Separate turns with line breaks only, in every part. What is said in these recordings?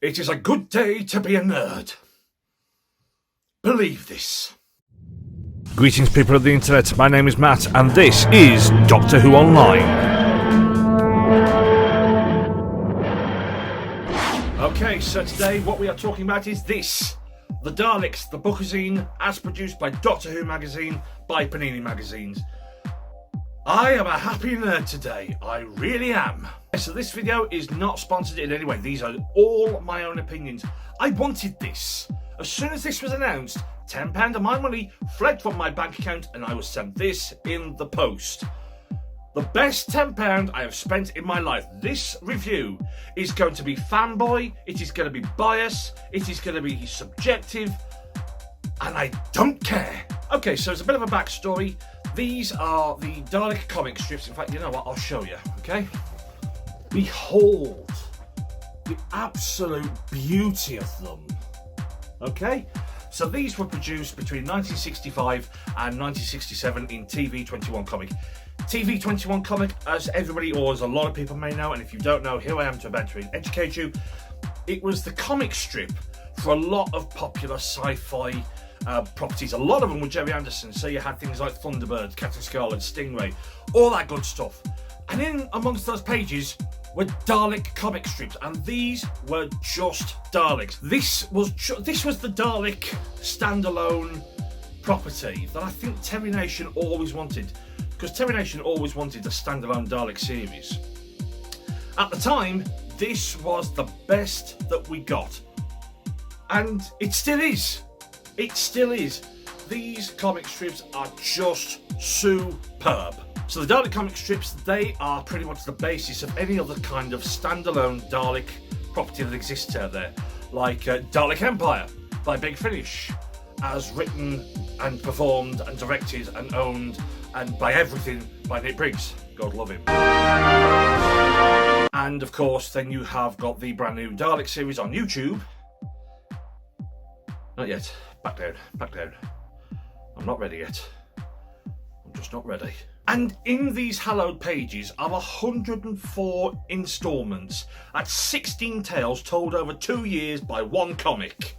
It is a good day to be a nerd. Believe this.
Greetings, people of the internet. My name is Matt, and this is Doctor Who Online.
Okay, so today what we are talking about is this. The Daleks, the bookazine, as produced by Doctor Who magazine, by Panini magazines. I am a happy nerd today, I really am. So this video is not sponsored in any way, these are all my own opinions. I wanted this. As soon as this was announced, £10 of my money fled from my bank account and I was sent this in the post. The best £10 I have spent in my life. This review is going to be fanboy, it is going to be biased, it is going to be subjective, and I don't care. Okay, so it's a bit of a backstory. These are the Dalek comic strips. In fact, you know what? I'll show you, okay? Behold the absolute beauty of them, okay? So these were produced between 1965 and 1967 in TV21 comic. TV21 comic, as everybody or as a lot of people may know, and if you don't know, here I am to better educate you. It was the comic strip for a lot of popular sci-fi properties. A lot of them were Jerry Anderson, so you had things like Thunderbird, Captain Scarlet, Stingray, all that good stuff. And in amongst those pages were Dalek comic strips, and these were just Daleks. This was the Dalek standalone property that I think Terry Nation always wanted, because Terry Nation always wanted a standalone Dalek series. At the time, this was the best that we got, and it still is. It still is. These comic strips are just superb. So the Dalek comic strips, they are pretty much the basis of any other kind of standalone Dalek property that exists out there. Like Dalek Empire by Big Finish, as written and performed and directed and owned and by everything by Nick Briggs. God love him. And of course, then you have got the brand new Dalek series on YouTube. Not yet. Back down, back down. I'm not ready yet. I'm just not ready. And in these hallowed pages are 104 instalments at 16 tales told over 2 years by one comic.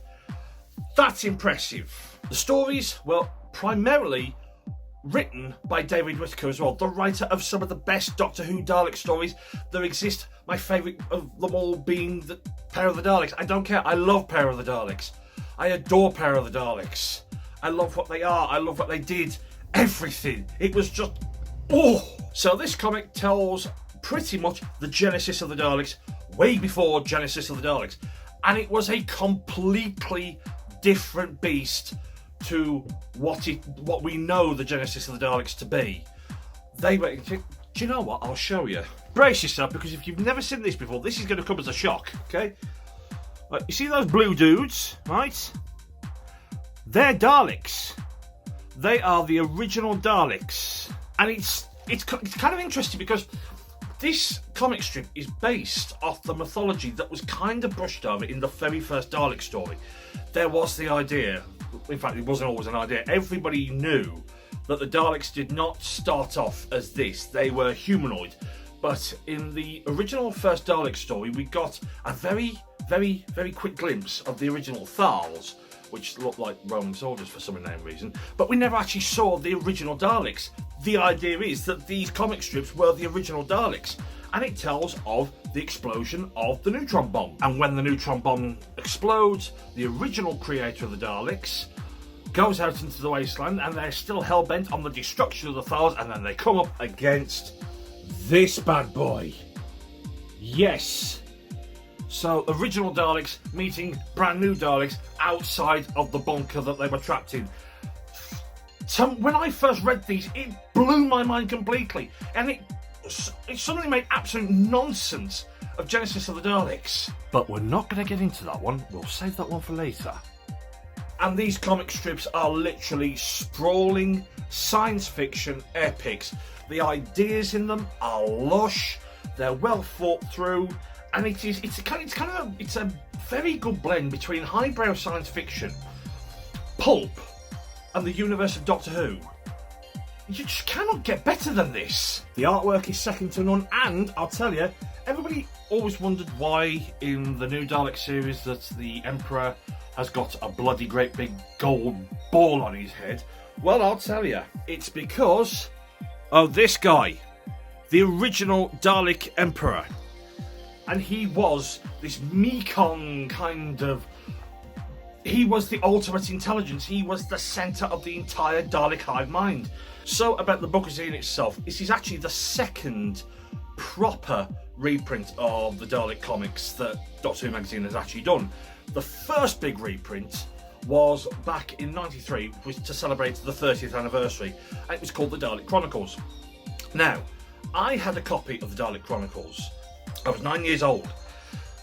That's impressive. The stories were primarily written by David Whittaker as well, the writer of some of the best Doctor Who Dalek stories there exist. My favourite of them all being the Pair of the Daleks. I don't care, I love Pair of the Daleks. I adore Pair of the Daleks. I love what they are, I love what they did. Everything. It was just, oh! So this comic tells pretty much the genesis of the Daleks, way before Genesis of the Daleks. And it was a completely different beast to what we know the Genesis of the Daleks to be. They were, do you know what? I'll show you. Brace yourself, because if you've never seen this before, this is going to come as a shock, okay? You see those blue dudes, right? They're Daleks. They are the original Daleks. And it's kind of interesting because this comic strip is based off the mythology that was kind of brushed over in the very first Dalek story. There was the idea, in fact it wasn't always an idea, everybody knew that the Daleks did not start off as this. They were humanoid. But in the original first Dalek story, we got a very, very, very quick glimpse of the original Thals, which looked like Roman soldiers for some unknown reason, but we never actually saw the original Daleks. The idea is that these comic strips were the original Daleks, and it tells of the explosion of the neutron bomb. And when the neutron bomb explodes, the original creator of the Daleks goes out into the wasteland, and they're still hell-bent on the destruction of the Thals, and then they come up against this bad boy. Yes. So, original Daleks meeting brand new Daleks outside of the bunker that they were trapped in. So, when I first read these, it blew my mind completely. And it suddenly made absolute nonsense of Genesis of the Daleks. But we're not going to get into that one. We'll save that one for later. And these comic strips are literally sprawling science fiction epics. The ideas in them are lush. They're well thought through. And it's a very good blend between highbrow science fiction, pulp, and the universe of Doctor Who. You just cannot get better than this. The artwork is second to none, and I'll tell you, everybody always wondered why in the new Dalek series that the Emperor has got a bloody great big gold ball on his head. Well, I'll tell you, it's because of this guy, the original Dalek Emperor. And he was this Mekong kind of... He was the ultimate intelligence. He was the centre of the entire Dalek hive mind. So about the bookazine itself, this is actually the second proper reprint of the Dalek comics that Doctor Who magazine has actually done. The first big reprint was back in '93, was to celebrate the 30th anniversary, and it was called the Dalek Chronicles. Now, I had a copy of the Dalek Chronicles. I was 9 years old.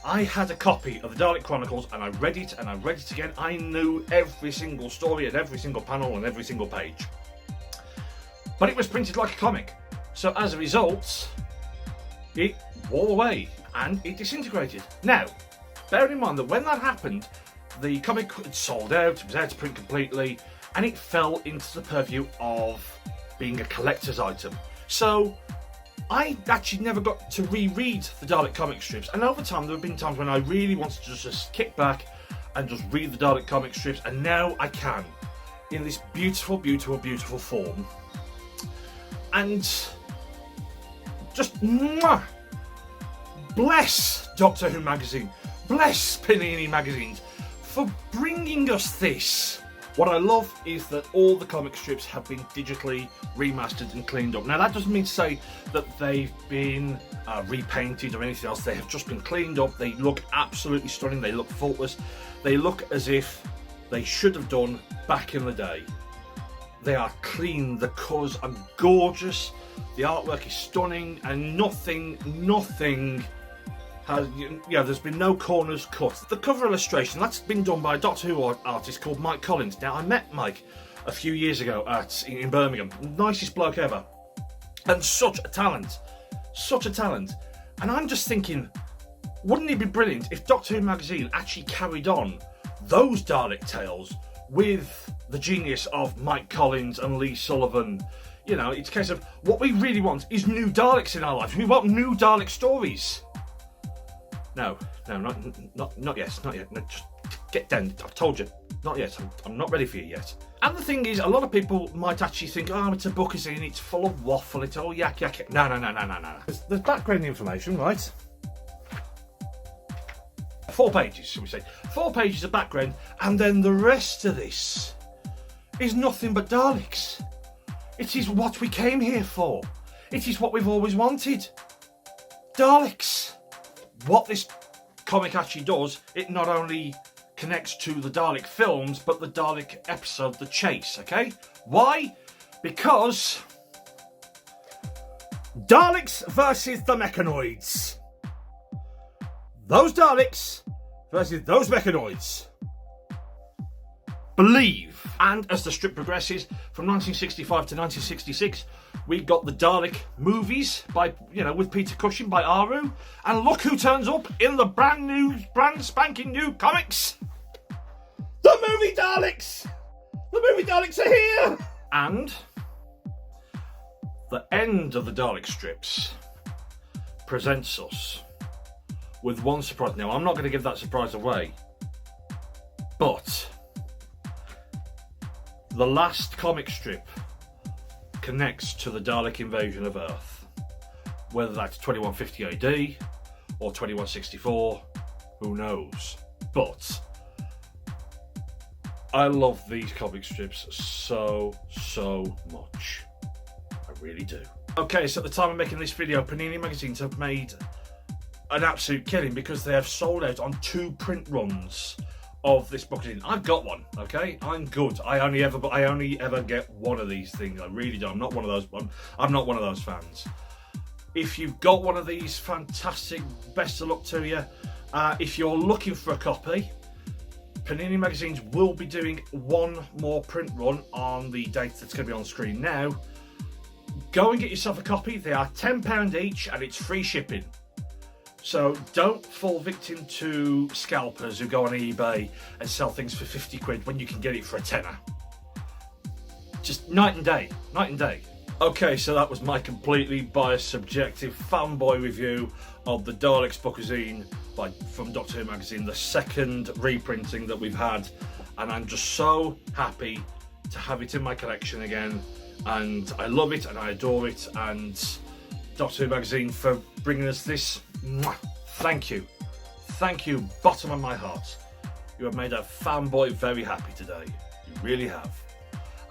I had a copy of the Dalek Chronicles, and I read it and I read it again. I knew every single story and every single panel and every single page. But it was printed like a comic. So as a result, it wore away and it disintegrated. Now, bear in mind that when that happened, the comic had sold out, it was out of print completely, and it fell into the purview of being a collector's item. So I actually never got to reread the Dalek comic strips, and over time there have been times when I really wanted to just kick back and just read the Dalek comic strips, and now I can, in this beautiful, beautiful, beautiful form. And just mwah, bless Doctor Who magazine, bless Panini magazines for bringing us this. What I love is that all the comic strips have been digitally remastered and cleaned up. Now that doesn't mean to say that they've been repainted or anything else. They have just been cleaned up. They look absolutely stunning. They look faultless. They look as if they should have done back in the day. They are clean. The colours are gorgeous. The artwork is stunning, and nothing has, there's been no corners cut. The cover illustration, that's been done by a Doctor Who artist called Mike Collins. Now, I met Mike a few years ago in Birmingham. Nicest bloke ever. And such a talent. Such a talent. And I'm just thinking, wouldn't it be brilliant if Doctor Who magazine actually carried on those Dalek tales with the genius of Mike Collins and Lee Sullivan? You know, it's a case of what we really want is new Daleks in our lives. We want new Dalek stories. No, not yet, not yet. No, just get down. I've told you, not yet. I'm not ready for you yet. And the thing is, a lot of people might actually think, oh, it's a bookazine, it's full of waffle, it's all yak. No. There's background information, right? 4 pages, shall we say. 4 pages of background, and then the rest of this is nothing but Daleks. It is what we came here for. It is what we've always wanted. Daleks. What this comic actually does, it not only connects to the Dalek films, but the Dalek episode, The Chase, okay? Why? Because Daleks versus the Mechanoids. Those Daleks versus those Mechanoids. Believe. And as the strip progresses, from 1965 to 1966, we got the Dalek movies by, with Peter Cushing, by Aru. And look who turns up in the brand spanking new comics. The movie Daleks! The movie Daleks are here! And the end of the Dalek strips presents us with one surprise. Now, I'm not going to give that surprise away, but the last comic strip connects to the Dalek invasion of Earth. Whether that's 2150 AD or 2164, who knows? But I love these comic strips so much. I really do. Okay, so at the time of making this video, Panini magazines have made an absolute killing because they have sold out on 2 print runs of this bookazine. I've got one, okay? I'm good. I only ever get one of these things. I really do. I'm not one of those fans. If you've got one of these, fantastic. Best of luck to you. If you're looking for a copy, Panini magazines will be doing one more print run on the date that's going to be on screen now. Go and get yourself a copy. They are £10 each and it's free shipping. So don't fall victim to scalpers who go on eBay and sell things for 50 quid when you can get it for a tenner. Just night and day, night and day. Okay, so that was my completely biased, subjective fanboy review of the Daleks bookazine from Doctor Who magazine, the second reprinting that we've had, and I'm just so happy to have it in my collection again, and I love it and I adore it, and Doctor Who magazine for bringing us this. Mwah. Thank you, bottom of my heart. You have made a fanboy very happy today. You really have.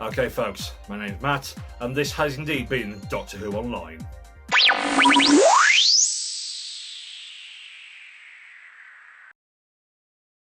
Okay folks, my name's Matt, and this has indeed been Doctor Who Online.